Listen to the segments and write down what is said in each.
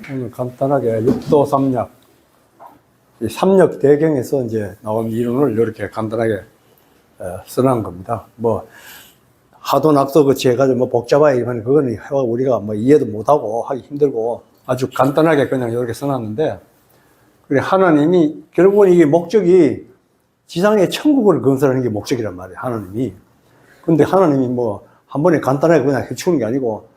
오늘 간단하게 육도 삼력, 이 삼력 대경에서 이제 나온 이론을 이렇게 간단하게 써놓은 겁니다. 뭐 하도 낙서 그치 해가지고 뭐 복잡하게 하면 그거는 우리가 뭐 이해도 못하고 하기 힘들고 아주 간단하게 그냥 이렇게 써놨는데, 그래 하나님이 결국은 이게 목적이 지상의 천국을 건설하는 게 목적이란 말이에요, 하나님이. 근데 하나님이 뭐 한 번에 간단하게 그냥 해치우는 게 아니고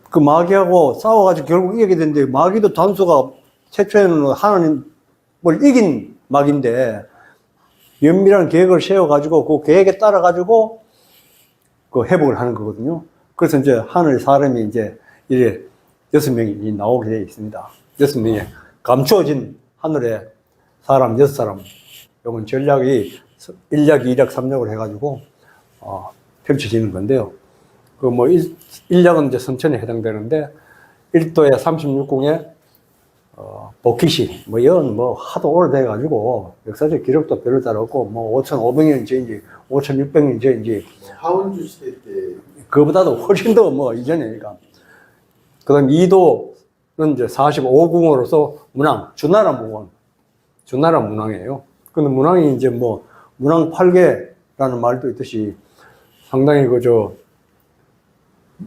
그 마귀하고 싸워가지고 결국 이기게 되는데, 마귀도 단수가 최초에는 하나님을 이긴 마귀인데 면밀한 계획을 세워가지고 그 계획에 따라가지고 그 회복을 하는 거거든요. 그래서 이제 하늘 사람이 이제 이래 6명이 나오게 되어 있습니다. 6명이 감추어진 하늘에 사람 6사람. 이건 전략이 1략, 2략, 3략을 해가지고 펼쳐지는 건데요. 그 뭐 1략은 이제 선천에 해당되는데 1도에 36궁에 복희시 뭐 하도 오래돼가지고 역사적 기록도 별로 잘 없고 뭐 5,500년 전인지 5,600년 전인지 하원주 시대 때 그보다도 훨씬 더 뭐 이전이니까. 그 다음 2도는 이제 45궁으로서 문왕, 주나라 문왕이에요. 근데 문왕이 이제 뭐 문왕 8개라는 말도 있듯이 상당히 그저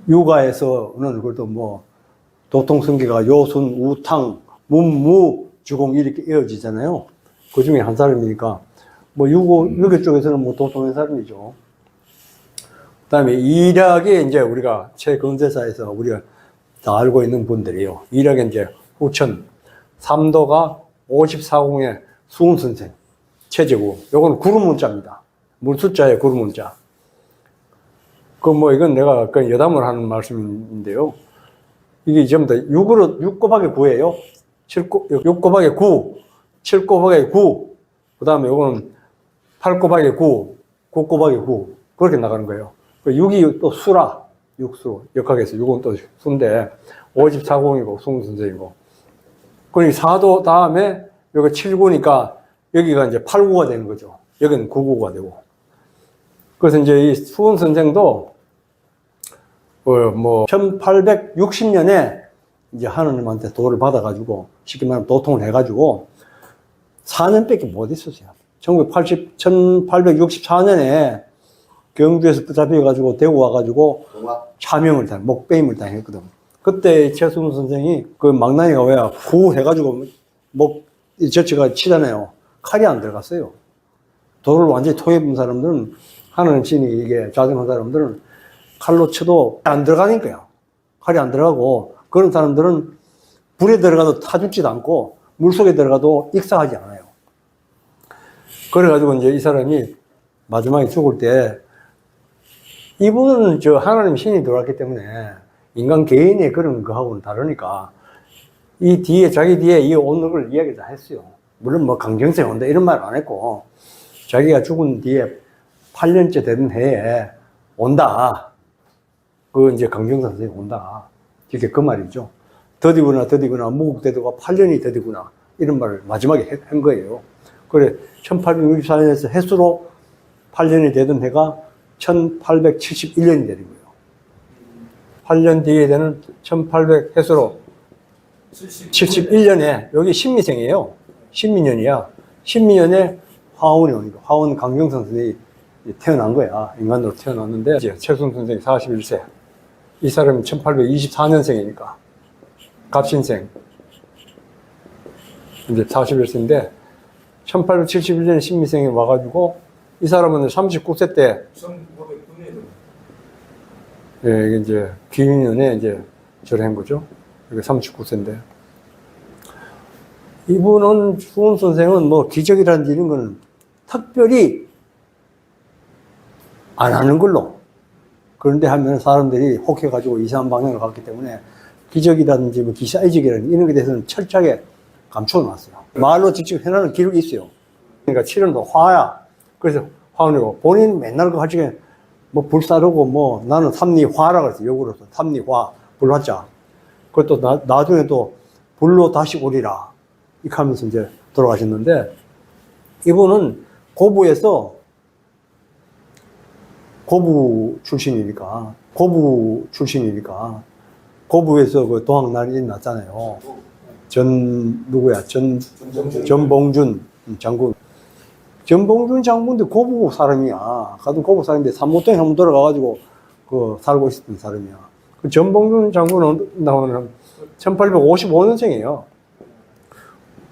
육아에서는 그래도 뭐 도통성기가 요순, 우탕, 문무, 주공 이렇게 이어지잖아요. 그 중에 한 사람이니까 뭐 유교 쪽에서는 뭐 도통의 사람이죠. 그 다음에 이략이 이제 우리가 최근세사에서 우리가 다 알고 있는 분들이에요. 이략이 이제 후천, 3도가 54궁의 수훈선생, 최제구. 요건 구름문자입니다. 물숫자에 구름문자. 이건 내가 그 여담을 하는 말씀인데요. 이게 전부 다 6 곱하기 9예요. 6 곱하기 9, 7 곱하기 9, 그 다음에 요거는 8 곱하기 9, 9 곱하기 9. 그렇게 나가는 거예요. 6이 또 수라, 육수. 역학에서 6은 또 수인데, 54궁이고, 수훈선생이고. 그러니 4도 다음에 여기 7구니까 여기가 이제 8구가 되는 거죠. 여기는 9구가 되고. 그래서 이제 이 수훈선생도 1860년에 이제 하느님한테 도를 받아가지고, 쉽게 말하면 도통을 해가지고, 4년밖에 못 있었어요. 1864년에 경주에서 붙잡혀가지고 대구 와가지고 차명을 목배임을 당했거든. 그때 최수훈 선생이 그 망나니가 왜 후 해가지고 저치가 치잖아요. 칼이 안 들어갔어요. 돌을 완전히 토해본 사람들은, 하나님 신이 이게 자정한 사람들은 칼로 쳐도 안 들어가는 거야. 칼이 안 들어가고, 그런 사람들은 불에 들어가도 타죽지도 않고, 물 속에 들어가도 익사하지 않아요. 그래가지고 이제 이 사람이 마지막에 죽을 때, 이분은 하나님 신이 들어왔기 때문에 인간 개인의 그런 거하고는 다르니까, 자기 뒤에 이 오늘을 이야기 다 했어요. 물론 뭐 강경세 온다 이런 말 안 했고, 자기가 죽은 뒤에 8년째 되는 해에 온다. 이제 강경세 선생이 온다. 이렇게 그 말이죠. 더디구나, 무국대도가 8년이 더디구나. 이런 말을 마지막에 한 거예요. 그래, 1864년에서 해수로 8년이 되던 해가 1871년이 되는 거예요. 8년 뒤에 되는 1800 해수로 71년에, 여기 신미생이에요. 신미년이야. 신미년에 화원이 오니까, 화원 강경선 선생이 태어난 거야. 인간으로 태어났는데, 이제 최순 선생이 41세. 이 사람은 1824년생이니까. 갑신생. 이제 41세인데, 1871년에 신미생이 와가지고, 이 사람은 39세 때, 1909년에 예, 이게 이제 기윤년에 이제 절한 거죠. 이게 39세인데. 이분은, 수훈 선생은 뭐 기적이라는 이런 거는 특별히 안 하는 걸로. 그런데 하면 사람들이 혹해가지고 이상한 방향을 갔기 때문에 기적이라든지 뭐 기사의적이라든지 이런 것에 대해서는 철저하게 감추어 놨어요. 말로 직접 해놓은 기록이 있어요. 그러니까 칠은 화야. 그래서 화원이고, 본인 맨날 그 하시게 뭐 불사르고 뭐 나는 삼리화라고 했어요. 역으로서 삼리화, 불화자. 그것도 나중에 또 불로 다시 오리라. 이렇게 하면서 이제 돌아가셨는데, 이분은 고부 출신이니까 고부에서 그 도항난이 났잖아요. 누구야? 전봉준 장군. 전봉준 장군도 고부 사람이야. 같은 고부 사람인데 삼모동에 한번 돌아가가지고 그 살고 있었던 사람이야. 그 전봉준 장군은 나오는 1855년생이에요.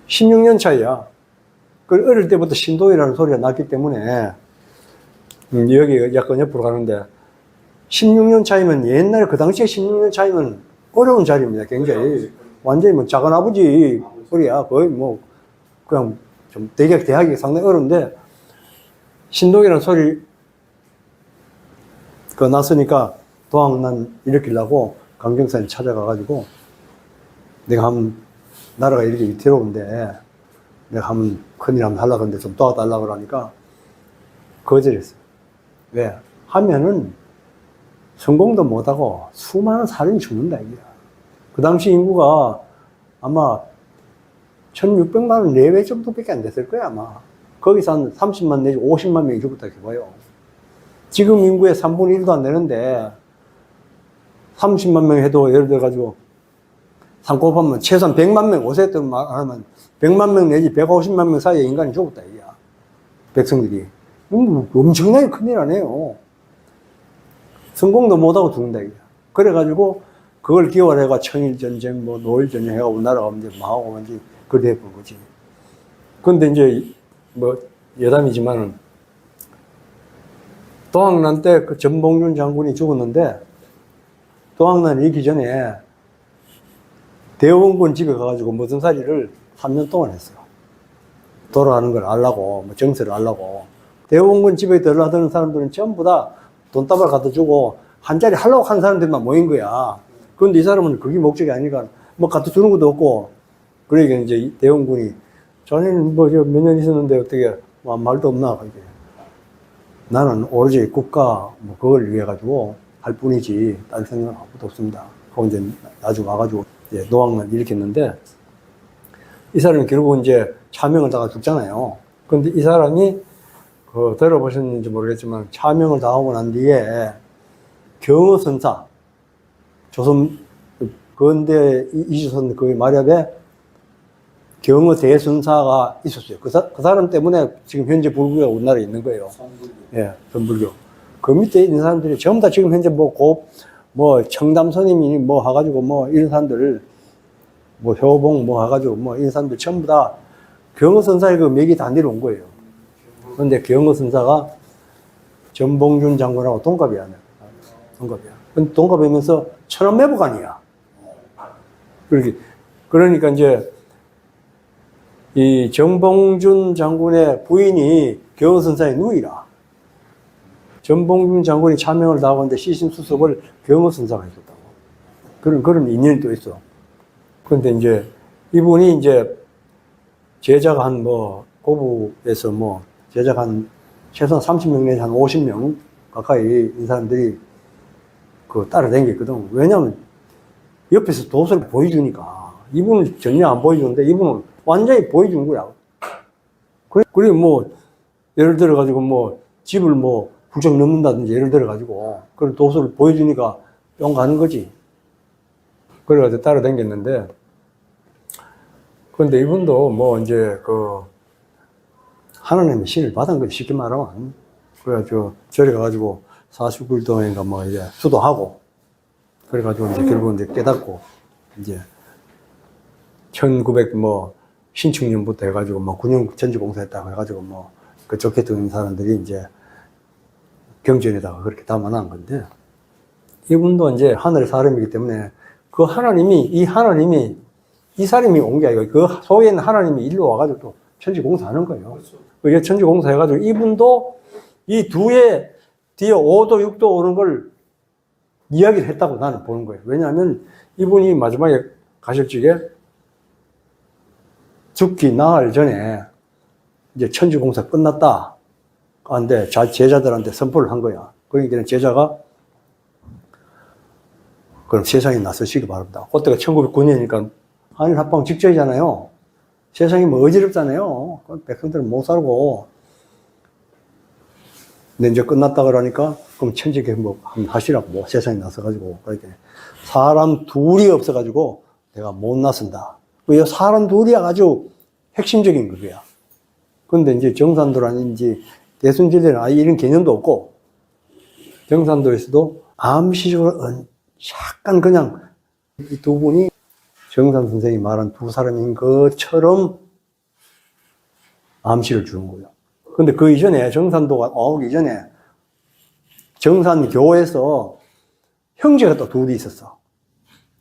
16년 차이야. 그 어릴 때부터 신도이라는 소리가 났기 때문에 여기 약간 옆으로 가는데 16년 차이면 옛날 그 당시에 16년 차이면 어려운 자리입니다. 굉장히 완전히 뭐 작은 아버지 소리야. 거의 뭐 그냥 좀 대학이 상당히 어려운데 신동이라는 소리 그 났으니까 도항난 일으키려고 강경산에 찾아가가지고 내가 한번 나라가 이렇게 위태로운데 내가 한번 큰일 한번 하려고 하는데 좀 도와달라고 그러니까 거절했어요. 왜? 하면은 성공도 못하고 수많은 사람이 죽는다 이거야. 그 당시 인구가 아마 1600만 원 내외 정도밖에 안 됐을 거야 아마. 거기서 한 30만 내지 50만 명이 죽었다 해봐요. 지금 인구의 3분의 1도 안 되는데 30만 명 해도 예를 들어가지고 상고하면 최소한 100만 명, 5세 때 말하면 100만 명 내지 150만 명 사이에 인간이 죽었다 이거야. 백성들이. 엄청나게 큰일 아니에요. 성공도 못하고 죽는다 이거야. 그래가지고 그걸 기원해가 청일전쟁, 뭐 노일전쟁 해가 우리나라가 이제 망하고 이제 그래 본 거지. 근데 이제 뭐 여담이지만은 도항난 때 그 전봉준 장군이 죽었는데 도항난이 있기 전에 대원군 집에 가가지고 무슨 살이를 3년 동안 했어요. 돌아가는 걸 알라고, 뭐 정세를 알라고. 대원군 집에 들어가던 사람들은 전부 다 돈다발 갖다 주고 한 자리 하려고 한 사람들만 모인 거야. 그런데 이 사람은 그게 목적이 아니니까 뭐 갖다 주는 것도 없고. 그러니까 이제 대원군이 자네는 뭐 몇 년 있었는데 어떻게 뭐 말도 없나. 이게. 나는 오로지 국가 뭐 그걸 위해 가지고 할 뿐이지 다른 생각은 아무것도 없습니다. 그거 이제 나중에 와가지고 이제 노항난 일으켰는데 이 사람이 결국 이제 차명을 당하고 죽잖아요. 근데 이 사람이 그 들어보셨는지 모르겠지만 차명을 당하고 난 뒤에 경허선사 조선 근대 이주선 그 마렵에 경허 대선사가 있었어요. 그 사람 때문에 지금 현재 불교가 우리나라에 있는 거예요. 예, 전불교. 그 밑에 있는 사람들이 전부 다 지금 현재 뭐 청담 스님이 뭐 해가지고 뭐 이런 사람들, 뭐 효봉 뭐 해가지고 뭐 이런 사람들 전부 다 경허선사의 그 맥이 다 내려온 거예요. 그런데 경허선사가 전봉준 장군하고 동갑이야. 동갑이야. 근데 동갑이면서 천안매부관이야. 그러니까 이제 이 전봉준 장군의 부인이 경허선사의 누이라. 전봉준 장군이 차명을 당하는데 시신수습을 경허선사가 해줬다고. 그런 인연이 또 있어. 그런데 이제 이분이 이제 제자가 한 뭐 고부에서 뭐 제자가 한 최소한 30명 내지 한 50명 가까이 이 사람들이 그 따라다녔거든. 왜냐면 옆에서 도서를 보여주니까 이분은 전혀 안 보여주는데 이분은 완전히 보여준 거야. 그래 뭐 예를 들어 가지고 뭐 집을 뭐 훌쩍 넘는다든지 예를 들어 가지고 그런 도서를 보여주니까 뿅 가는 거지. 그래가지고 따라다녔는데 그런데 이분도 뭐 이제 그 하나님의 신을 받은 거지 쉽게 말하면. 그래가지고 저리 가가지고 49일 동안인가 뭐 이제 수도하고 그래가지고 이제 결국 이제 깨닫고 이제 1900 뭐 신축년부터 해가지고 뭐 군용 전지공사했다고 해가지고 뭐 그 좋게 듣는 사람들이 이제 경전에다가 그렇게 담아놓은 건데 이분도 이제 하늘의 사람이기 때문에 그 하나님이 이 사람이 온 게 아니고 그 속에 있는 하나님이 일로 와가지고 또 천지공사하는 거예요. 그게 천지공사 해가지고 이분도 이 두의 뒤에 5도 6도 오는 걸 이야기를 했다고 나는 보는 거예요. 왜냐하면 이분이 마지막에 가실 적에 죽기 나흘 전에 이제 천지공사 끝났다. 근데 제자들한테 선포를 한 거야. 그러니까 제자가 그럼 세상에 나서시기 바랍니다. 그때가 1909년이니까 한일 합방 직전이잖아요. 세상이 뭐 어지럽잖아요. 백성들은 못 살고 근데 이제 끝났다 그러니까, 그럼 천직에 뭐, 한번 하시라고, 뭐, 세상에 나서가지고, 그렇게. 사람 둘이 없어가지고, 내가 못 나선다. 그 사람 둘이 아주 핵심적인 거야. 근데 이제 정산도라든지 대순절에는 아예 이런 개념도 없고, 정산도에서도 암시적으로 약간 그냥 이 두 분이 정산 선생이 말한 두 사람인 것처럼 암시를 주는 거예요. 근데 그 이전에 정산도가 나오기 이전에 정산교에서 형제가 또 둘이 있었어.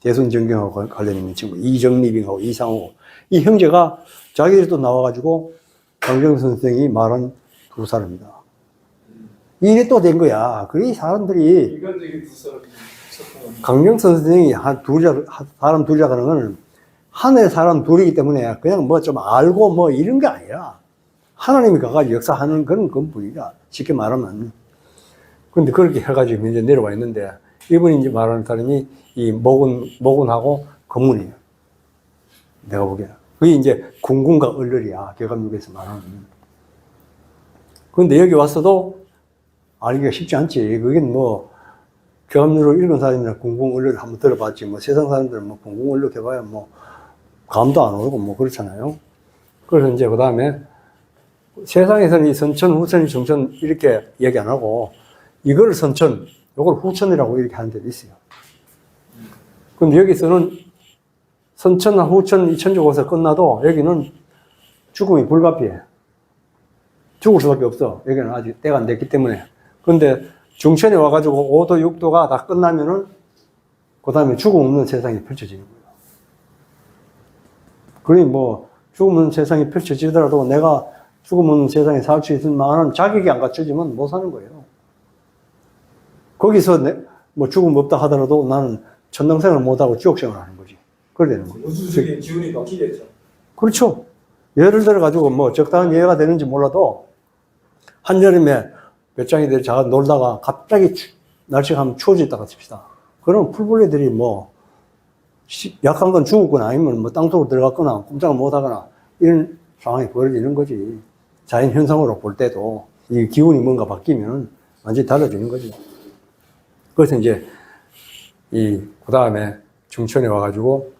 대순정경하고 관련 있는 친구 이정립이하고 이상호. 이 형제가 자기들이 또 나와가지고 강정선 선생이 말한 두 사람이다. 이게 또 된 거야. 그래 사람들이 인간적인 두 사람이 있었구나. 강정선 선생이 사람 둘이라 하는 건 하늘의 사람 둘이기 때문에 그냥 뭐 좀 알고 뭐 이런 게 아니라 하나님이 가가지고 역사하는 그런 분이다. 쉽게 말하면. 근데 그렇게 해가지고 이제 내려와 있는데 이분이 이제 말하는 사람이 이 모군하고 건문이에요. 내가 보기에는. 그게 이제 궁궁과 얼렬이야. 교감육에서 말하는. 근데 여기 왔어도 알기가 쉽지 않지. 그게 뭐 교감육을 읽은 사람이나 궁궁 얼렬을 한번 들어봤지. 뭐 세상 사람들은 뭐 궁궁 얼렬 해봐야 뭐 감도 안 오르고 뭐 그렇잖아요. 그래서 이제 그 다음에 세상에서는 이 선천, 후천, 정천 이렇게 얘기 안 하고 이걸 선천, 이걸 후천이라고 이렇게 하는 데도 있어요. 근데 여기서는 선천과 후천, 이 천주고서 끝나도 여기는 죽음이 불가피해. 죽을 수밖에 없어. 여기는 아직 때가 안 됐기 때문에. 근데 중천에 와가지고 5도, 6도가 다 끝나면은 그 다음에 죽음 없는 세상이 펼쳐지는 거예요. 그러니 뭐 죽음 없는 세상이 펼쳐지더라도 내가 죽음 없는 세상에 살 수 있을 만한 자격이 안 갖춰지면 못 사는 거예요. 거기서 뭐 죽음 없다 하더라도 나는 천당생활을 못하고 지옥생활을 하는 거지. 그래 되는 거예요. 우주적인 기운이 바뀌겠죠. 그렇죠. 예를 들어가지고 뭐 적당한 예가 되는지 몰라도 한여름에 배짱이들이 자가 놀다가 갑자기 날씨가 한번 추워졌다가 칩시다. 그럼 풀벌레들이 뭐 약한 건 죽었거나 아니면 뭐 땅속으로 들어갔거나 꼼짝을 못하거나 이런 상황이 벌어지는 거지. 자연 현상으로 볼 때도 이 기운이 뭔가 바뀌면 완전히 달라지는 거지. 그래서 이제 그 다음에 중천에 와가지고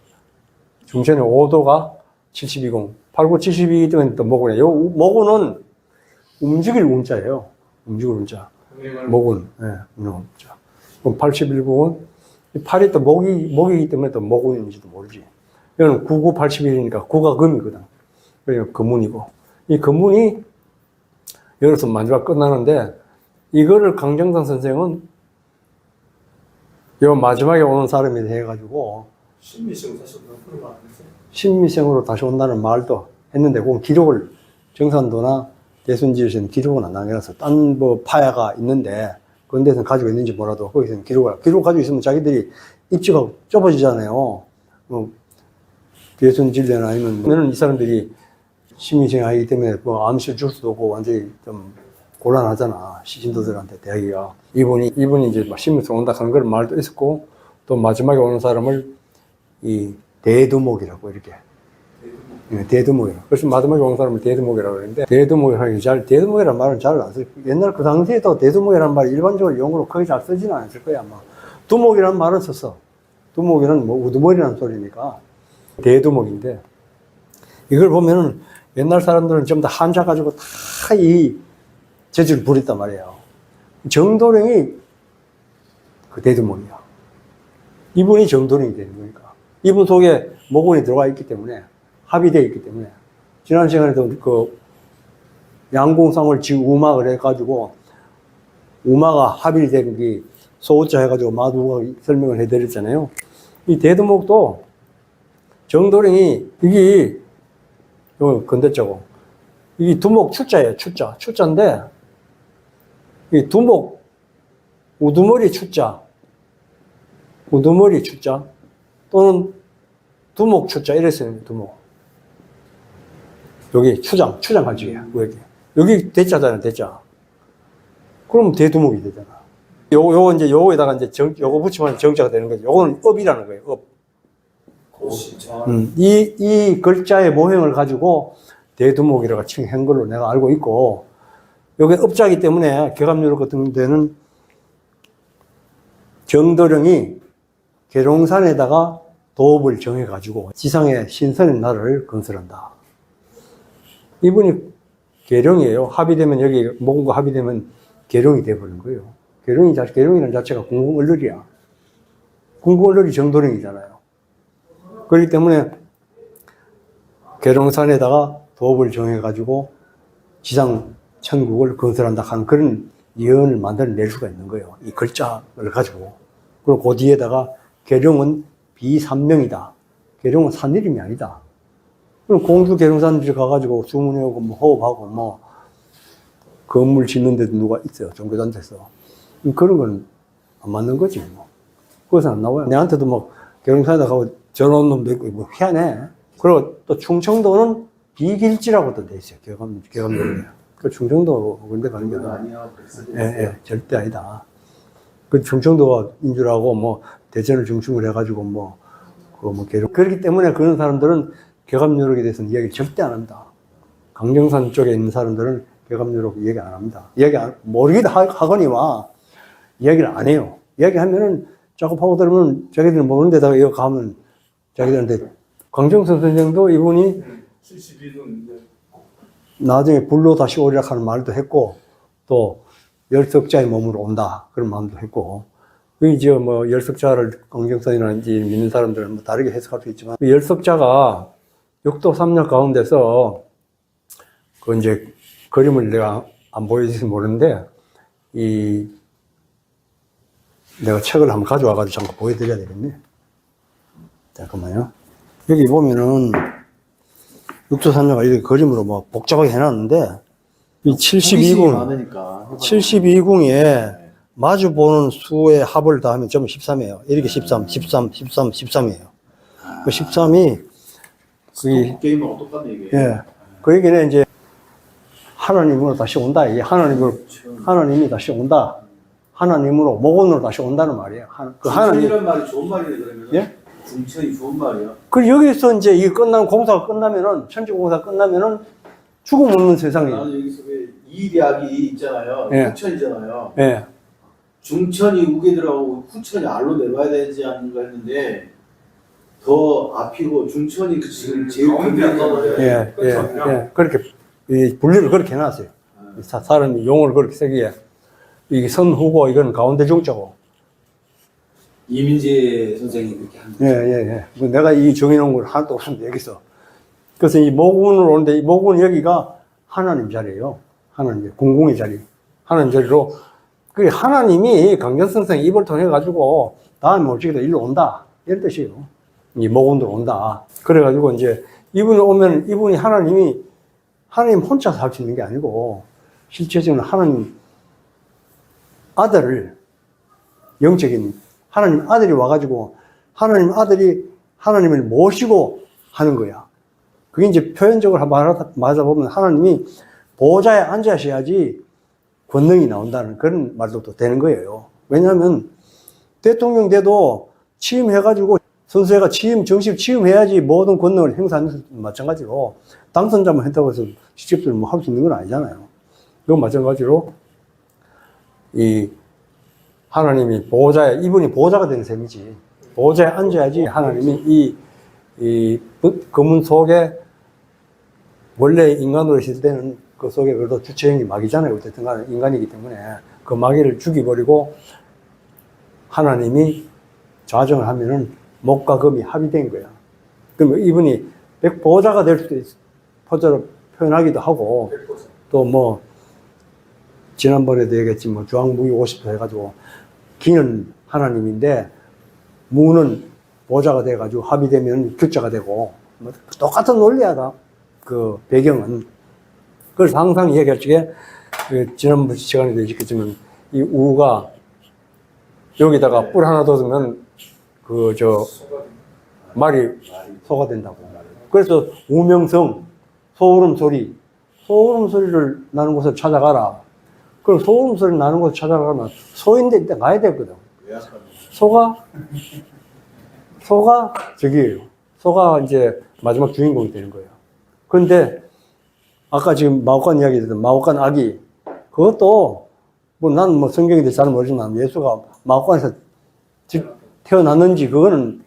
중천의 5도가 72공, 89, 72는 또 모군이에요. 요 모군은 움직일 운자예요. 움직일 운자. 모군, 예, 운자. 그럼 81공은 8이 또 목이기 때문에 또 모군인지도 모르지. 이거는 99, 81이니까 9가 금이거든. 그러니까 금운이고. 이 금운이 여기서 마지막 끝나는데 이거를 강정선 선생은 요 마지막에 오는 사람이 해가지고 신미생 다시 온다는 그런 말 안 했어요? 신미생으로 다시 온다는 말도 했는데 그건 기록을 정산도나 대순지에서는 기록은 안 남겨놨어. 딴 뭐 파야가 있는데 그런 데서는 가지고 있는지 몰라도 거기서는 기록 가지고 있으면 자기들이 입지가 좁아지잖아요. 대순질레나 아니면 이 사람들이 신미생 하기 때문에 뭐 암시를 줄 수도 없고 완전히 좀 곤란하잖아. 시신도들한테 대하기가. 이분이 이제 신미생 온다 하는 그런 말도 있었고 또 마지막에 오는 사람을 이 대두목이라고 이렇게. 대두목이라고. 그래서 마지막에 오는 사람을 대두목이라고 그러는데 대두목이라는 말은 잘 안 써요. 옛날 그 당시에도 대두목이라는 말이 일반적으로 용어로 크게 잘 쓰지는 않았을 거야 아마. 두목이라는 말은 썼어. 두목이는 뭐 우두머리라는 소리니까 대두목인데 이걸 보면은 옛날 사람들은 전부 다 한자 가지고 다 이 재주를 부렸단 말이에요. 정도령이 그 대두목이야. 이분이 정도령이 되는 거니까. 이분 속에 모군이 들어가 있기 때문에 합의되어 있기 때문에 지난 시간에도 그 양궁상을 지우막을 해가지고 우마가 합의된 게 소자 해가지고 마두가 설명을 해드렸잖아요. 이 대두목도 정도령이 이게 요 건대자고 이게 두목 추자예요. 추자인데 이 두목 우두머리 추자 또는 두목 추자 이랬어요. 두목 여기 추장 가지고요. 여기 대자잖아요. 대자. 그럼 대두목이 되잖아. 요거 이제 요거에다가 이제 요거 붙이면 정자가 되는 거죠. 요거는 업이라는 거예요. 업. 이 글자의 모형을 가지고 대두목이라고 칭한 걸로 내가 알고 있고, 요게 업자이기 때문에 개감유로 같은 데는 정도령이 계룡산에다가 도읍을 정해가지고 지상에 신선의 나라를 건설한다. 이분이 계룡이에요. 합의되면 여기 모군과 합의되면 계룡이 돼버린 거예요. 계룡이라는 자체가 궁궁얼룰이야. 궁궁얼룰이 정도령이잖아요. 그렇기 때문에 계룡산에다가 도읍을 정해가지고 지상 천국을 건설한다 하는 그런 예언을 만들어낼 수가 있는 거예요. 이 글자를 가지고. 그리고 그 뒤에다가 계룡은 비산명이다. 계룡은 산 이름이 아니다. 그럼 공주 계룡산에 가가지고 수문회하고 뭐 호흡하고 뭐 건물 짓는 데도 누가 있어요. 종교단체에서. 그런 건 안 맞는 거지 뭐. 그래서 안 나와요. 내한테도 뭐 계룡산에다 가고 전화 온 놈도 있고 뭐 희한해. 그리고 또 충청도는 비길지라고도 돼 있어요. 개감도에. 그 충청도 그런데 가는 게 아니야. 절대 아니다. 그 충청도가 인주라고 뭐 대전을 중심으로 해가지고 뭐 계룡. 그렇기 때문에 그런 사람들은 개감유록에 대해서는 이야기를 절대 안 합니다. 강정산 쪽에 있는 사람들은 개감유록 이야기 안 합니다. 모르기도 하거니와 이야기를 안 해요. 이야기하면은 자꾸 파고들면 자기들 모르는 데다가 이거 가면 자기들한테 강정선 선생도 이분이 72년 나중에 불로 다시 오리라 하는 말도 했고, 또 열석자의 몸으로 온다 그런 말도 했고, 이제 뭐 열석자를 강정선이라는지 믿는 사람들은 뭐 다르게 해석할 수 있지만, 그 열석자가 육도 삼력 가운데서 그 이제 그림을 내가 안 보여줄지 모르는데, 내가 책을 한번 가져와가지고 잠깐 보여드려야 되겠네. 잠깐만요. 여기 보면은 육도산녀가 이렇게 그림으로 뭐 복잡하게 해놨는데, 이 72궁에 마주 보는 수의 합을 더하면 전부 13이에요. 이렇게 13, 13이에요. 그 13이, 게임은 똑같네 이게. 예. 그 얘기는 이제 하나님으로 다시 온다. 이게 하나님이 다시 온다. 하나님으로, 목원으로 다시 온다는 말이에요. 중천이란 말이 좋은 말이네, 그러면. 예? 중천이 좋은 말이야. 여기서 이제 이 공사가 끝나면은, 천지공사 끝나면은 죽음 없는 세상이. 나는 여기서 왜 이략이 있잖아요. 예. 후천이잖아요. 예. 중천이 우게 들어가고 후천이 알로 내려와야 되지 않는가 했는데, 더 앞이고 중천이 지금 제일 근대잖아요. 예. 그렇게, 이 분류를 그렇게 해놨어요. 사람이 용어를 그렇게 쓰기에. 이게 선후고, 이건 가운데 중자고. 이민재 선생이 그렇게 한 거죠. 예. 내가 이 정해놓은 걸 하나도 없습니다, 여기서. 그래서 이 모군으로 오는데, 이 모군 여기가 하나님 자리예요. 하나님, 궁궁의 자리. 하나님 자리로. 그 하나님이 강전선 선생 입을 통해가지고, 다음에 올지기도 일로 온다. 이런 뜻이에요. 이 모군으로 온다. 그래가지고 이제, 이분이 오면, 이분이 하나님 혼자 살 수 있는 게 아니고, 실제적으로 하나님 아들을, 영적인 하나님 아들이 와가지고, 하나님 아들이 하나님을 모시고 하는 거야. 그게 이제 표현적으로 맞아보면 하나님이 보좌에 앉으셔야지 권능이 나온다는 그런 말도 또 되는 거예요. 왜냐하면 대통령 돼도 취임해가지고 선수회가 정식 취임해야지 모든 권능을 행사하는 것도 마찬가지로 당선자만 했다고 해서 직접적으로 뭐 할 수 있는 건 아니잖아요. 이건 마찬가지로 이 하나님이 이분이 보좌가 되는 셈이지. 보좌에 앉아야지 하나님이 이 검은 속에 원래 인간으로 있을 때는 그 속에 그래도 주체형이 마귀잖아요. 어쨌든 간에 인간이기 때문에 그 마귀를 죽여버리고 하나님이 좌정을 하면은 목과 금이 합의된 거야. 그러면 이분이 백보좌가 될 수도 있어. 포자로 표현하기도 하고 또 뭐 지난번에도 얘기했지 뭐 주황무기 50도 해가지고 기는 하나님인데 무는 보좌가 돼가지고 합의되면 규자가 되고 뭐 똑같은 논리야. 그 배경은. 그걸 항상 얘기할 적에 지난번 시간에도 얘기했지만 이 우가 여기다가 뿔 하나 둬두면 말이 소가 된다고. 그래서 우명성, 소울음소리를 나는 곳을 찾아가라. 그럼 소울음소리 나는 곳을 찾아가면 소인데 일단 가야 되거든. 소가 저기예요. 소가 이제 마지막 주인공이 되는 거예요. 그런데 아까 지금 마오간 이야기 듣던 마오간 아기 그것도, 뭐, 나는 뭐 성경에 대해서 잘 모르지만 예수가 마구간에서 태어났는지 그거는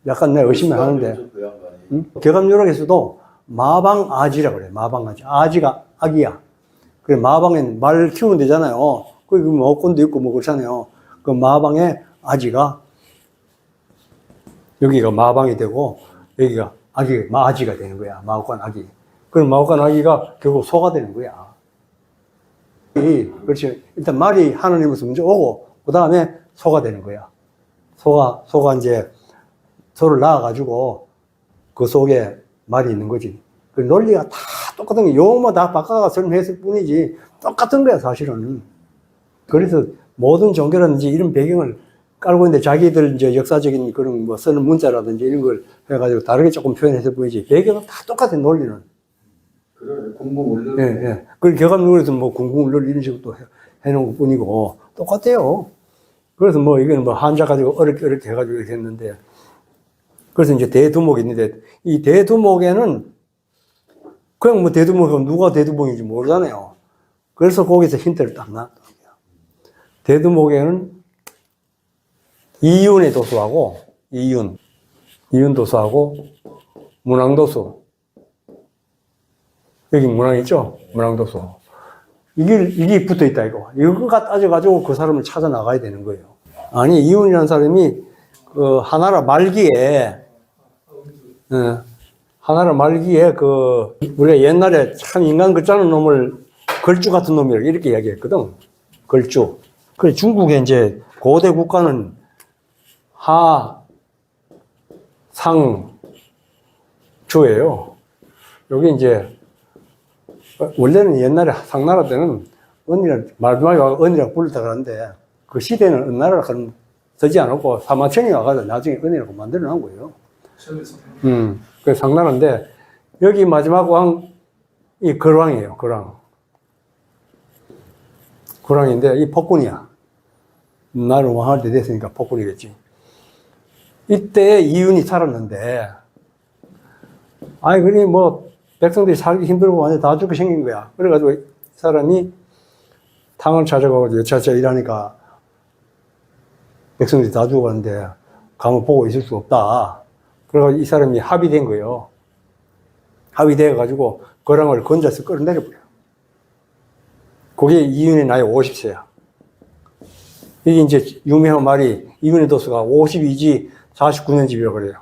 약간 내가 의심을 하는데, 그 양반이. 개감요락에서도 마방아지라고 그래요. 마방아지. 아지가 아기야. 그래, 마방엔 말 키우면 되잖아요. 거기 뭐 어권도 있고 뭐 그렇잖아요. 그 마방의 아지가, 여기가 마방이 되고, 여기가 아지가 되는 거야. 마구간 아기. 그럼 마구간 아기가 결국 소가 되는 거야. 그렇지. 일단 말이 하나님으로서 먼저 오고, 그 다음에 소가 되는 거야. 소가 이제 소를 낳아가지고 그 속에 말이 있는 거지. 그 논리가 다 똑같은 거, 용어만 다 바꿔가 설명했을 뿐이지 똑같은 거야, 사실은. 그래서 모든 종교라든지 이런 배경을 깔고 있는데 자기들 이제 역사적인 그런 뭐 쓰는 문자라든지 이런 걸 해가지고 다르게 조금 표현했을 뿐이지 배경은 다 똑같은 논리는. 그래, 공공원론. 예, 예. 그리고 개감론에서 뭐 궁극論이런 식으로 또 해놓은 것 뿐이고 똑같아요. 그래서 뭐 이거는 뭐 한자 가지고 어렵게 해가지고 이렇게 했는데, 그래서 이제 대두목이 있는데, 이 대두목에는 그냥 뭐 대두목이 누가 대두목인지 모르잖아요. 그래서 거기서 힌트를 딱 놨더라고요. 대두목에는 이윤의 도수하고, 이윤 도수하고, 문왕도수. 여기 문왕 있죠? 문왕도수. 이게 붙어 있다, 이거. 이거가 따져가지고 그 사람을 찾아 나가야 되는 거예요. 아니, 이윤이라는 사람이, 하나라 말기에, 하나라 말기에 우리가 옛날에 참 인간 글자는 놈을 걸주 같은 놈이라고 이렇게 이야기했거든. 걸주. 그래, 중국의 이제 고대 국가는 하, 상, 주예요. 여기 이제, 원래는 옛날에 상나라 때는 마지막에 언니라고 부르다 그러는데, 그 시대는 은나라라 그런 쓰지 않았고, 사마천이 와가지고 나중에 은이라고 만들어 놓은 거예요. 그 상나라인데, 여기 마지막 왕이 걸왕이에요, 걸왕. 걸왕인데, 이 폭군이야. 나를 왕할 때 됐으니까 폭군이겠지. 이때 이윤이 살았는데, 아니, 그러니 뭐, 백성들이 살기 힘들고 완전 다 죽게 생긴 거야. 그래가지고 이 사람이 탕을 찾아가고 여차저차 일하니까 백성들이 다 죽었는데 가만 보고 있을 수 없다. 그래가지고 이 사람이 합의된 거예요. 합의돼가지고 거랑을 건져서 끌어내려버려. 그게 이윤의 나이 50세야. 이게 이제 유명한 말이 이윤의 도수가 52지 49년집이라고 그래요.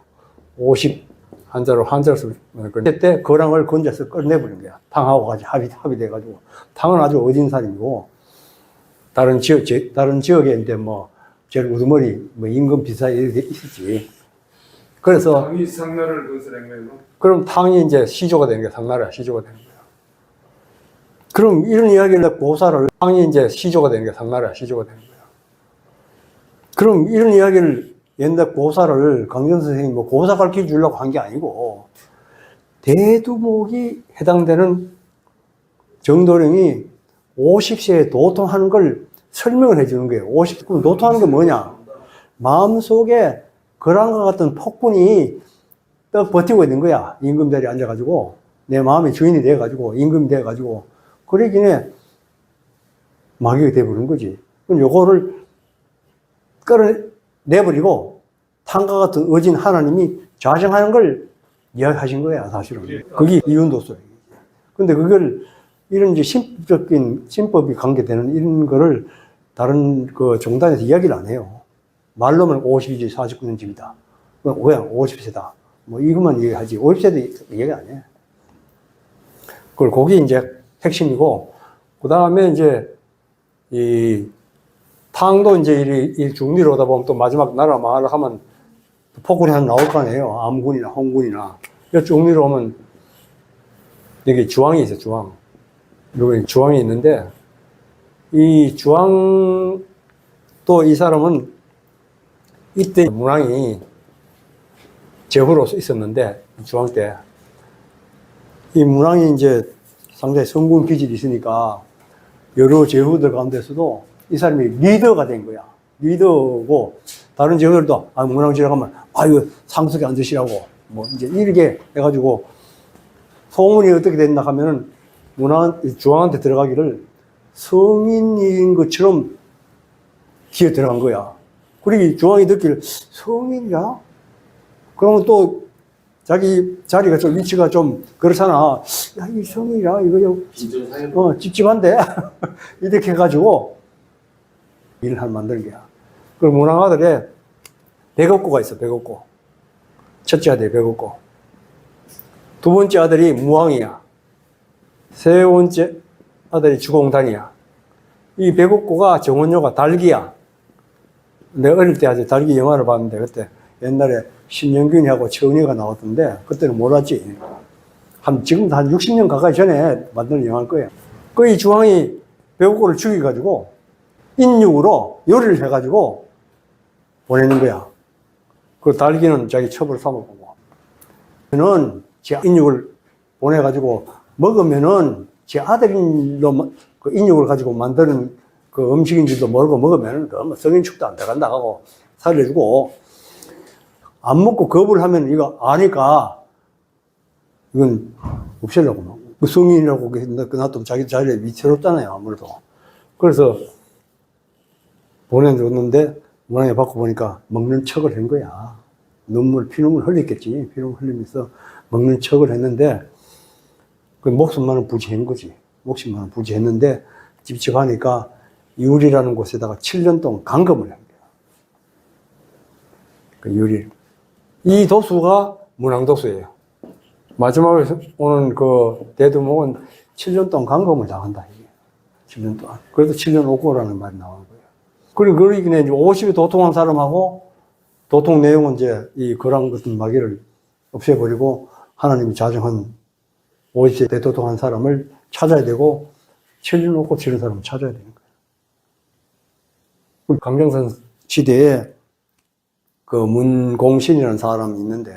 50 한자로 쓰면 그때 거랑을 건져서 끌어내버린 거야. 탕하고 같이 합의돼가지고. 탕은 아주 어진 사람이고, 다른 지역에 이제 뭐, 제일 우두머리, 뭐, 임금 비사 이렇게 있었지. 그래서. 탕이 상나라를 건설한 거예요? 그럼 탕이 이제 시조가 되는 거야. 상나라 시조가 되는 거야. 그럼 이런 이야기를 고사를, 탕이 이제 시조가 되는 거야. 상나라 시조가 되는 거야. 그럼 이런 이야기를 옛날 고사를 강전 선생님이 뭐 고사 가르쳐 주려고 한 게 아니고, 대두목이 해당되는 정도령이 50세에 도통하는 걸 설명을 해주는 거예요. 그럼 도통하는 게 뭐냐? 마음속에 거랑과 같은 폭군이 떡 버티고 있는 거야. 임금 자리에 앉아가지고, 내 마음의 주인이 돼가지고, 임금이 돼가지고, 그러기에 마귀가 돼버린 거지. 그럼 요거를 끌어내버리고, 탕과 같은 어진 하나님이 자정하는 걸 이야기하신 거야, 사실은. 그게 이윤도수예요. 근데 그걸, 이런 이제 신법이 관계되는 이런 거를 다른 그 정단에서 이야기를 안 해요. 말로는 52지 49년 집이다. 그냥 50세다. 뭐 이것만 얘기하지. 50세도 얘기 안 해. 그걸 그게 이제 핵심이고, 그 다음에 이제 이 탕도 이제 이 중리로 오다 보면 또 마지막 나라 망하려고 하면 폭군이 하나 나올 거 아니에요. 암군이나 홍군이나. 중리로 오면 여기 주왕이 있어요, 주왕. 여기 주왕이 있는데, 이 주왕, 또 이 사람은 이때 문왕이 제후로서 있었는데, 주왕 때. 이 문왕이 이제 상당히 성군 기질이 있으니까, 여러 제후들 가운데서도 이 사람이 리더가 된 거야. 리더고, 다른 제후들도, 문왕 지나가면, 이거 상석에 앉으시라고, 뭐, 이제 이렇게 해가지고, 소문이 어떻게 됐나 하면은, 주왕한테 들어가기를 성인인 것처럼 귀에 들어간 거야. 그러기 중앙이 느낄 성인이야? 그러면 또 자기 자리가 좀 위치가 좀 그렇잖아. 야, 이 성인이야? 이거 진정사회 찝찝한데? 이렇게 해가지고 일을 만드는 거야. 그리고 문왕아들에 백업고가 있어, 백업고. 첫째 아들이 백업고. 두 번째 아들이 무왕이야. 세 번째 아들이 주공단이야. 이 백업고가 정원료가 달기야. 내가 어릴 때 아주 달기 영화를 봤는데 그때 옛날에 신영균이하고 최은희가 나왔던데 그때는 몰랐지. 지금 한 60년 가까이 전에 만든 영화일 거예요. 그 이 주왕이 백업고를 죽여가지고 인육으로 요리를 해가지고 보내는 거야. 그 달기는 자기 첩을 삼아보고. 는 제 인육을 보내가지고 먹으면은 제 아들로 그 인육을 가지고 만드는 그 음식인지도 모르고 먹으면은 너무 성인축도 안 들어간다 하고 살려주고 안 먹고 겁을 하면 이거 아니까 이건 없애려고. 그 성인이라고 놔두면 자기 자리에 위태롭잖아요, 아무래도. 그래서 보내줬는데 문항에 받고 보니까 먹는 척을 한 거야. 피눈물 흘렸겠지. 피눈물 흘리면서 먹는 척을 했는데 그 목숨만은 부지한 거지. 목숨만은 부지했는데 찝찝하니까 유리라는 곳에다가 7년 동안 감금을 한 거야. 그 유리. 이 도수가 문항도수예요. 마지막에 오는 그 대두목은 7년 동안 감금을 당한다. 이게. 7년 동안. 그래도 7년 오고라는 말이 나오는 거예요. 그리고 그러기는 이제 50이 도통한 사람하고 도통 내용은 이제 이 거랑 같은 마귀를 없애버리고 하나님이 자정한 50세 대도통한 사람을 찾아야 되고 7년 오고 치는 사람을 찾아야 되는 거예요. 강정선 시대에 그 문공신이라는 사람이 있는데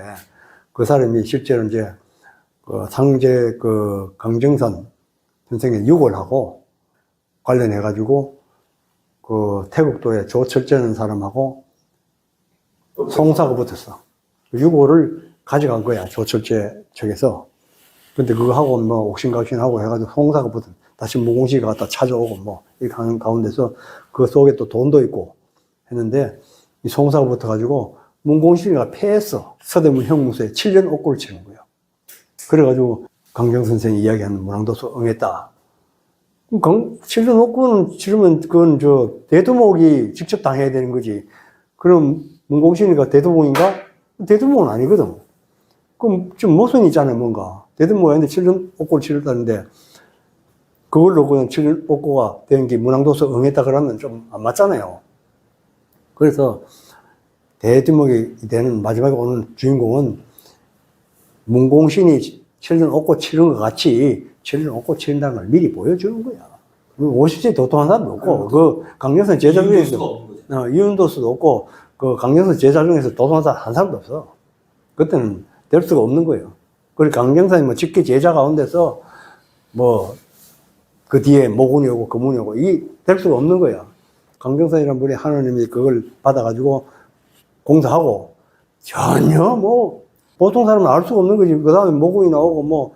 그 사람이 실제로 이제 그 상제 그 강정선 선생의 유골하고 관련해가지고 그 태국도에 조철재라는 사람하고 송사가 붙었어. 그 유골을 가져간 거야, 조철재 측에서. 근데 그거 하고 뭐 옥신각신하고 해가지고 송사가 붙은 다시 무공시가 갖다 찾아오고 뭐 이렇게 하는 가운데서 그 속에 또 돈도 있고 했는데 이 송사가 붙어가지고 문공신이가 패했어. 서대문 형무소에 7년 옥고를 치는 거야. 그래가지고 강정 선생이 이야기하는 문항도수 응했다. 7년 옥고는 치르면 그건 대두목이 직접 당해야 되는 거지. 그럼 문공신이가 대두목인가? 대두목은 아니거든. 그럼 좀 모순이 있잖아요, 뭔가. 대두목이 아닌데 7년 옥고를 치렀다는데 그걸로 그냥 7년 옥고가 된 게 문항도수 응했다 그러면 좀 안 맞잖아요. 그래서 대두목이 되는 마지막에 오는 주인공은 문공신이 7년 옥고 치른 것 같이 7년 옥고 치른다는 걸 미리 보여주는 거야. 50세 도통한 사람도 없고, 그 강령선 제자 중에서, 이윤도수도 없고, 그 강령선 제자 중에서 도통한 사람 한 사람도 없어. 그때는 될 수가 없는 거예요. 그리고 강령선이 뭐 직계 제자 가운데서 뭐, 그 뒤에 모군이 오고 금운이 오고, 이게 될 수가 없는 거야. 강정선이라는 분이 하나님이 그걸 받아가지고 공사하고, 전혀 뭐, 보통 사람은 알 수가 없는 거지. 그 다음에 모군이 나오고 뭐,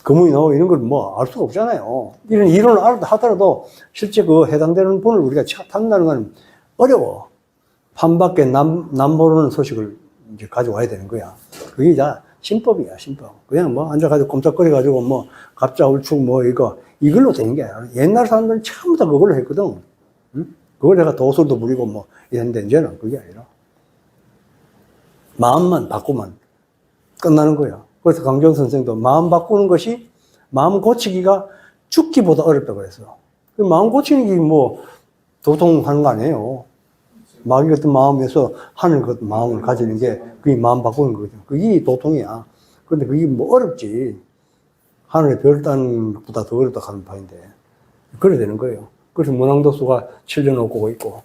금운이 나오고 이런 걸 뭐 알 수가 없잖아요. 이런 이론을 하더라도 실제 그 해당되는 분을 우리가 탐나는 건 어려워. 판밖에 남 모르는 소식을 이제 가져와야 되는 거야. 그게 다 신법이야, 신법. 그냥 뭐 앉아가지고 꼼짝거려가지고 뭐 갑자 울축 뭐 이걸로 되는 게 아니라 옛날 사람들은 전부 다 그걸로 했거든. 응? 그걸 내가 도술도 부리고 뭐 이랬는데 이제는 그게 아니라 마음만 바꾸면 끝나는 거야. 그래서 강정 선생도 마음 바꾸는 것이 마음 고치기가 죽기보다 어렵다고 그랬어. 마음 고치는 게 뭐 도통하는 거 아니에요. 마귀 같은 마음에서 하늘 같은 마음을 가지는 게 그게 마음 바꾸는 거거든. 그게 도통이야. 그런데 그게 뭐 어렵지. 하늘의 별 따는 것보다 더 어렵다 하는 바인데. 그래 되는 거예요. 그래서 문항도수가 7년 오고 있고.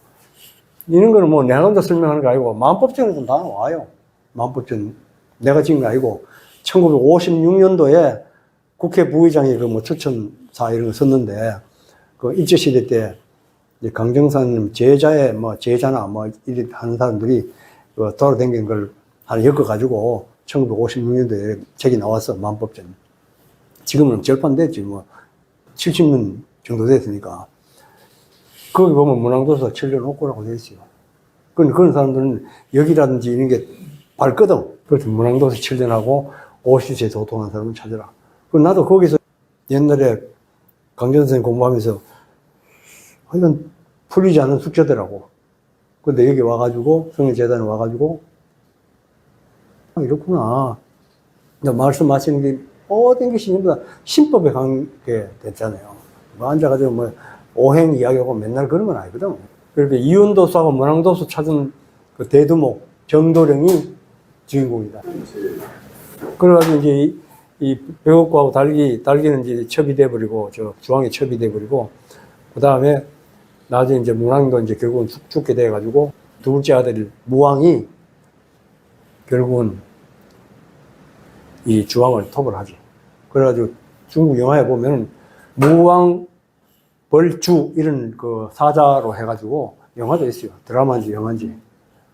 이런 거는 뭐 내가 혼자 설명하는 게 아니고 마음법전에도 다 나와요. 마음법전. 내가 지은 게 아니고 1956년도에 국회 부의장이 그 뭐 추천사 이런 거 썼는데 그 일제시대 때 이제 강정선 제자의 뭐 제자나 뭐 이런 하는 사람들이 그 돌아다니는 걸 하나 엮어가지고 1956년도에 책이 나왔어. 마음법전. 지금은 절판됐지 뭐 70년 정도 됐으니까. 거기 보면 문항도서 천년옥고라고 되어 있어요. 그런 사람들은 여기라든지 이런 게 밝거든. 그래서 문항도서 천년하고 50세 도통한 사람을 찾아라. 나도 거기서 옛날에 강전 선생님 공부하면서 이건 풀리지 않은 숙제더라고. 근데 여기 와가지고, 성례재단에 와가지고, 이렇구나. 말씀하시는 게 모든 것이 전부 다 신법에 관계됐잖아요. 뭐 앉아가지고 뭐 오행 이야기하고 맨날 그런 건 아니거든. 그렇게 이윤도수하고 문항도수 찾은 그 대두목 정도령이 주인공이다. 그래가지고 이제 이 배옥구하고 달기는 이제 첩이 돼버리고, 주왕이 첩이 돼버리고, 그 다음에 나중에 이제 문항도 이제 결국은 죽게 돼가지고, 둘째 아들 무왕이 결국은 이 주왕을 톱을 하지. 그래가지고 중국 영화에 보면은 무왕 벌주 이런 그 사자로 해가지고 영화도 있어요. 드라마인지 영화인지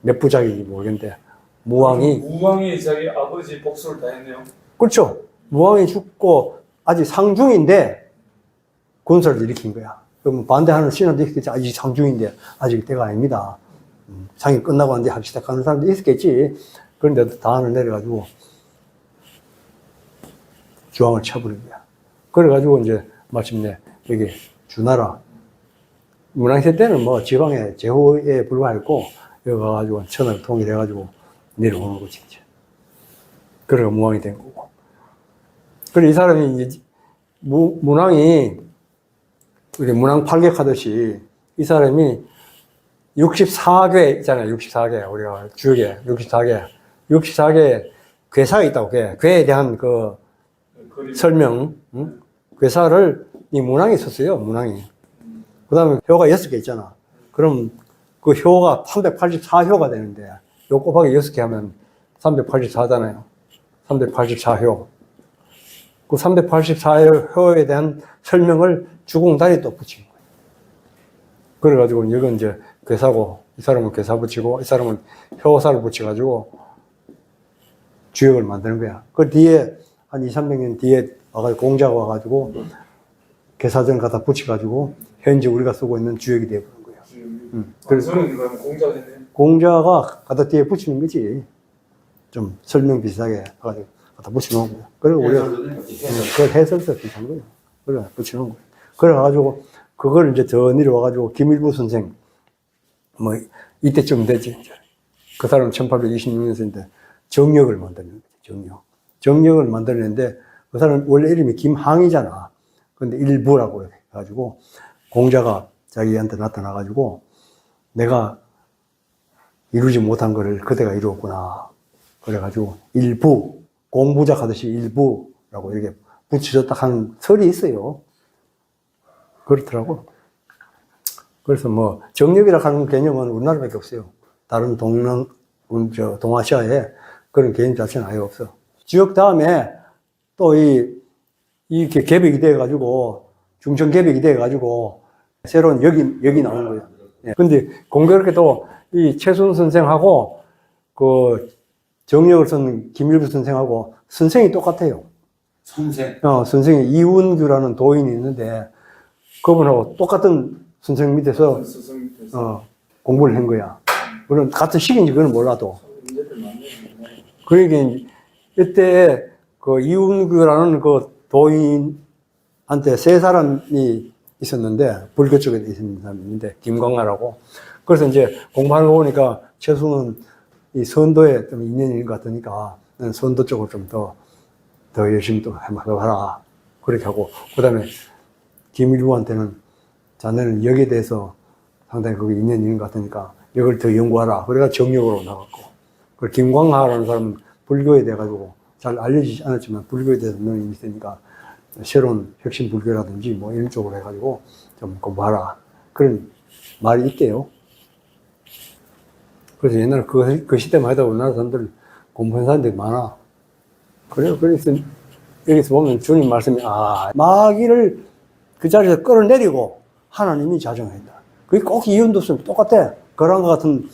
몇 부작인지 모르겠는데 무왕이 자기 아버지 복수를 다 했네요. 그렇죠. 무왕이 죽고 아직 상중인데 군사를 일으킨 거야. 그럼 반대하는 신하도 있겠지. 아직 상중인데 아직 때가 아닙니다. 상이 끝나고 한데 합시다 하는 사람도 있었겠지. 그런데도 단을 내려가지고 주왕을 쳐버린 거야. 그래가지고 이제 마침내 여기 주나라 문왕시대 때는 뭐 지방의 제후에 불과했고 여기 가가지고 천을 통일해가지고 내려오는 거지 이제. 그래가 무왕이 된 거고. 그래 이 사람이 이제 문왕이 우리 문왕 팔격하듯이 이 사람이 64개 있잖아요. 64개 우리가 주역에 64개 괴사가 있다고. 괴에 대한 그 설명, 괴사를 이 문항이 썼어요, 문항이. 그 다음에 효가 6개 있잖아. 그럼 그 효가 384효가 되는데, 요 곱하기 6개 하면 384잖아요. 384효. 그 384효에 대한 설명을 주공단에 또 붙인 거예요. 그래가지고 이건 이제 괴사고, 이 사람은 괴사 붙이고, 이 사람은 효사를 붙여가지고 주역을 만드는 거야. 그 뒤에 한 200~300년 뒤에 와가지고 공자가 와가지고 개사전 갖다 붙여가지고 현재 우리가 쓰고 있는 주역이 되어버린 거예요. 그래서 그럼 공자가 됐네요. 공자가 갖다 뒤에 붙이는 거지. 좀 설명 비슷하게 해가지고 갖다 붙여놓은 거예요. 그리고 우리가 그걸 해설서 비슷한 거예요. 그래 붙여놓은 거예요. 그래가지고 그걸 이제 더 내려와가지고 김일부 선생 뭐 이때쯤 되지. 그 사람은 1826년생인데 정력을 만드는 거죠. 정력을 만들었는데 그 사람은 원래 이름이 김항이잖아. 근데 일부라고 해가지고 공자가 자기한테 나타나가지고 내가 이루지 못한 거를 그대가 이루었구나. 그래가지고 일부, 공부작 하듯이 일부라고 이렇게 붙여줬다 하는 설이 있어요. 그렇더라고. 그래서 뭐 정력이라 하는 개념은 우리나라밖에 없어요. 다른 동아시아에 그런 개념 자체는 아예 없어. 주역 다음에 또 이렇게 개벽이 돼가지고, 중천 개벽이 돼가지고, 새로운 역이 나오는 거예요. 예. 근데 공교롭게 또 이 최순 선생하고 그 정력을 쓴 김일부 선생하고 선생이 똑같아요. 선생이 이운규라는 도인이 있는데 그분하고 똑같은 선생 밑에서 공부를 한 거야. 물론 같은 시기인지 그건 몰라도. 그러니까 이때 그 이운규라는 그 도인한테 3사람이 있었는데, 불교 쪽에 있는 사람이 있는데, 김광나라고. 그래서 이제 공부하는 거 보니까 최수는 이 선도에 좀 인연이 있는 것 같으니까, 선도 쪽을 좀 더 열심히 또 해봐라. 그렇게 하고, 그 다음에 김일부한테는 자네는 역에 대해서 상당히 그게 인연이 있는 것 같으니까, 역을 더 연구하라. 그래가 정력으로 나갔고, 그리고 김광하라는 사람은 불교에 대해 가지고 잘 알려지지 않았지만 불교에 대해서 능력이 있으니까 새로운 혁신 불교라든지 뭐 이런 쪽으로 해가지고 좀 공부하라. 그런 말이 있대요. 그래서 옛날 그 시대만 해도 우리나라 사람들 공부한 사람들이 많아. 그래요. 그래서 여기서 보면 주님 말씀이, 마귀를 그 자리에서 끌어내리고 하나님이 자정한다. 그게 꼭 이윤도수는 똑같아. 그런 것 같은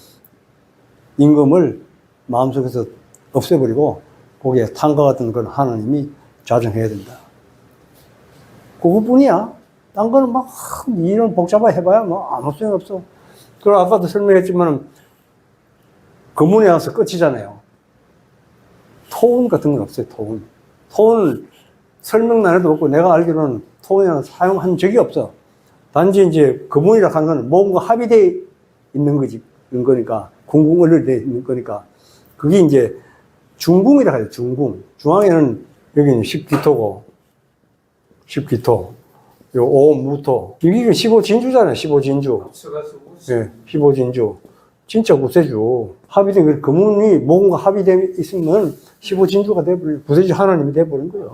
임금을 마음속에서 없애버리고 거기에 탄과 같은 건 하나님이 자정해야 된다. 그거뿐이야. 딴 거는 막 이론 복잡하게 해봐야 뭐 아무 소용 없어. 그리고 아까도 설명했지만 금문에 와서 끝이잖아요. 토운 같은 건 없어요. 토운. 토운 설명란에도 없고 내가 알기로는 토운이라는 사용한 적이 없어. 단지 이제 금문이라 하는 건 뭔가 합의되어 있는 거지. 있는 거니까 궁궁을 돼 있는 거니까 그게 이제 중궁이라 해요. 중궁. 중앙에는 여기는 십기토고 십기토. 요 오무토. 이게 15진주잖아요. 15진주. 합쳐가지고 예, 15진주. 진짜 구세주. 합의된, 금운이 뭔가 합의되어 있으면 15진주가 돼버려요. 구세주 하나님이 돼버린 거예요.